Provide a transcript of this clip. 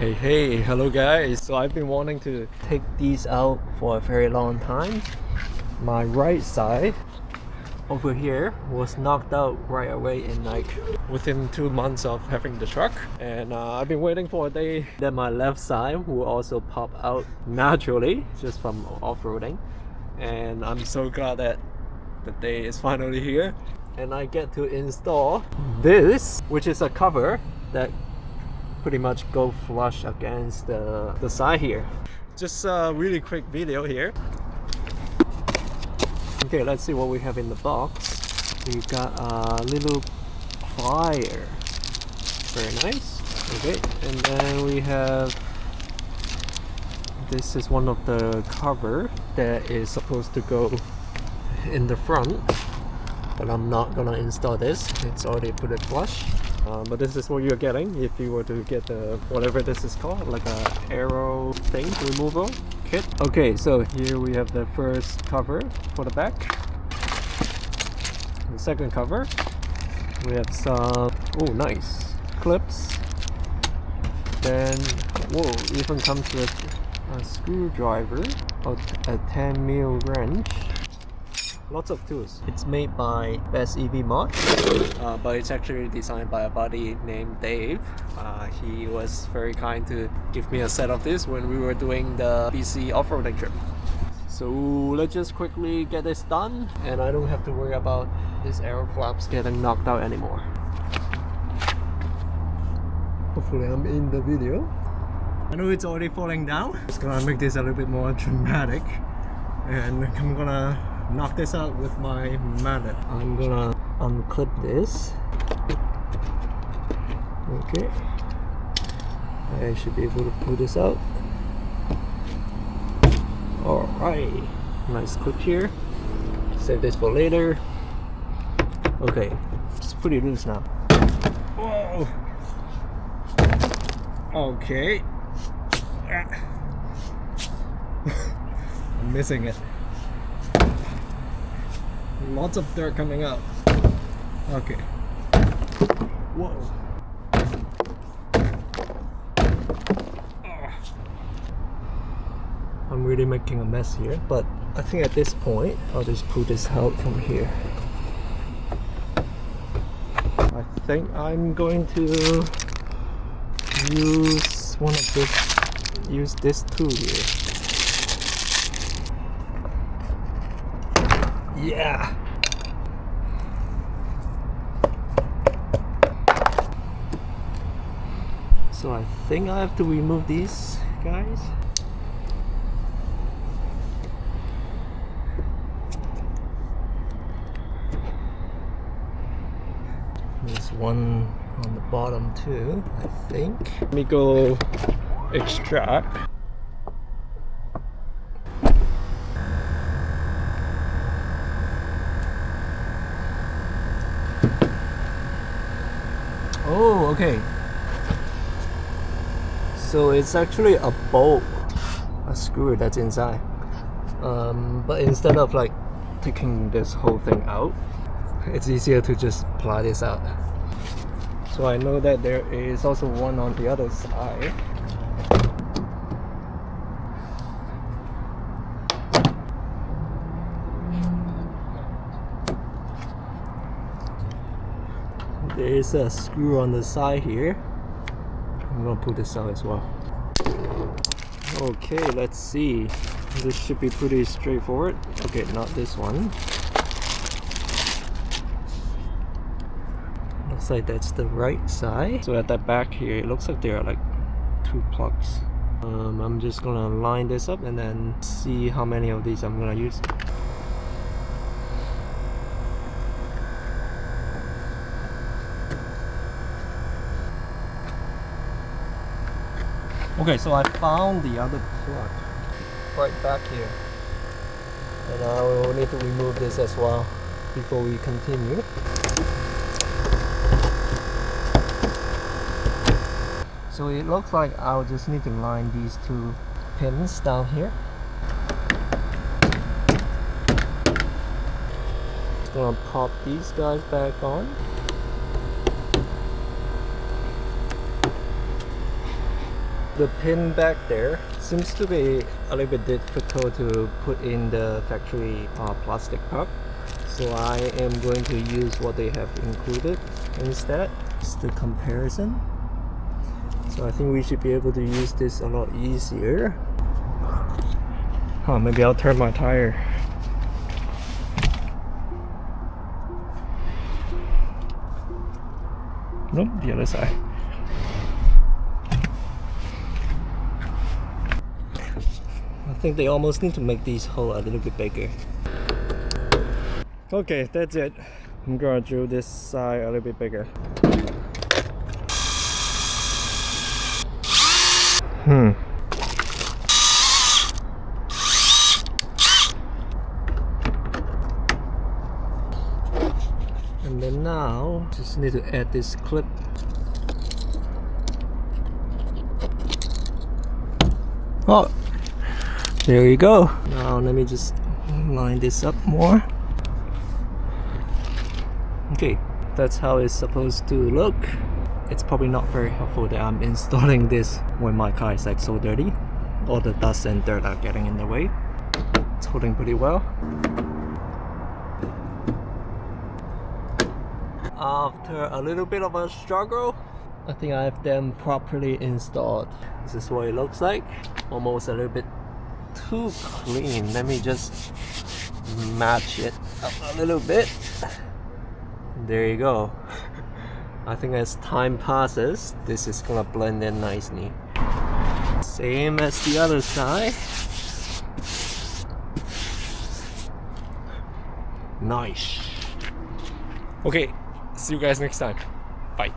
Hey, hello guys. So I've been wanting to take these out for a very long time. My right side over here was knocked out right away in like within 2 months of having the truck, and I've been waiting for a day that my left side will also pop out naturally just from off-roading, and I'm so glad that the day is finally here and I get to install this, which is a cover that pretty much go flush against the side here. Just a really quick video here. Okay, let's see what we have in the box. We got a little plier, very nice. Okay, and then we have, this is one of the cover that is supposed to go in the front, but I'm not gonna install this, it's already put it flush. But this is what you're getting if you were to get the whatever this is called, like a aero thing removal kit. Okay, so here we have the first cover for the back. The second cover, we have some nice clips. Then even comes with a screwdriver, a 10mm wrench. Lots of tools. It's made by Best EV Mod, but it's actually designed by a buddy named Dave. He was very kind to give me a set of this when we were doing the BC off-roading trip. So let's just quickly get this done, and I don't have to worry about this aero flaps getting knocked out anymore. Hopefully I'm in the video. I know it's already falling down. Just gonna make this a little bit more dramatic, and I'm gonna knock this out with my mallet. I'm gonna unclip this. Okay, I should be able to pull this out. Alright, nice clip here. Save this for later. Okay, it's pretty loose now. Whoa. Okay. I'm missing it. Lots of dirt coming out. Okay. Whoa. I'm really making a mess here, but I think at this point I'll just pull this out from here. I think I'm going to use this tool here. Yeah. So I think I have to remove these guys. There's one on the bottom too, I think. Let me go extract. Oh, okay. So it's actually a bolt, a screw that's inside. But instead of like taking this whole thing out, it's easier to just pry this out. So I know that there is also one on the other side. There is a screw on the side here. I'm gonna pull this out as well. Okay, let's see. This should be pretty straightforward. Okay, not this one. Looks like that's the right side. So at the back here, it looks like there are like 2 plugs. I'm just gonna line this up and then see how many of these I'm gonna use. Okay, so I found the other plug right back here, and I will need to remove this as well before we continue. So it looks like I'll just need to line these 2 pins down here. Just gonna pop these guys back on. The pin back there seems to be a little bit difficult to put in the factory plastic part. So I am going to use what they have included instead. It's the comparison. So I think we should be able to use this a lot easier. Maybe I'll turn my tire. Nope, the other side. I think they almost need to make these holes a little bit bigger. Okay, that's it. I'm gonna drill this side a little bit bigger. And then now, just need to add this clip. Oh, there you go. Now let me just line this up more. Okay, that's how it's supposed to look. It's probably not very helpful that I'm installing this when my car is like so dirty. All the dust and dirt are getting in the way. It's holding pretty well. After a little bit of a struggle, I think I have them properly installed. This is what it looks like. Almost a little bit too clean. Let me just match it up a little bit. There you go. I think as time passes, this is gonna blend in nicely. Same as the other side. Nice. Okay, see you guys next time. Bye.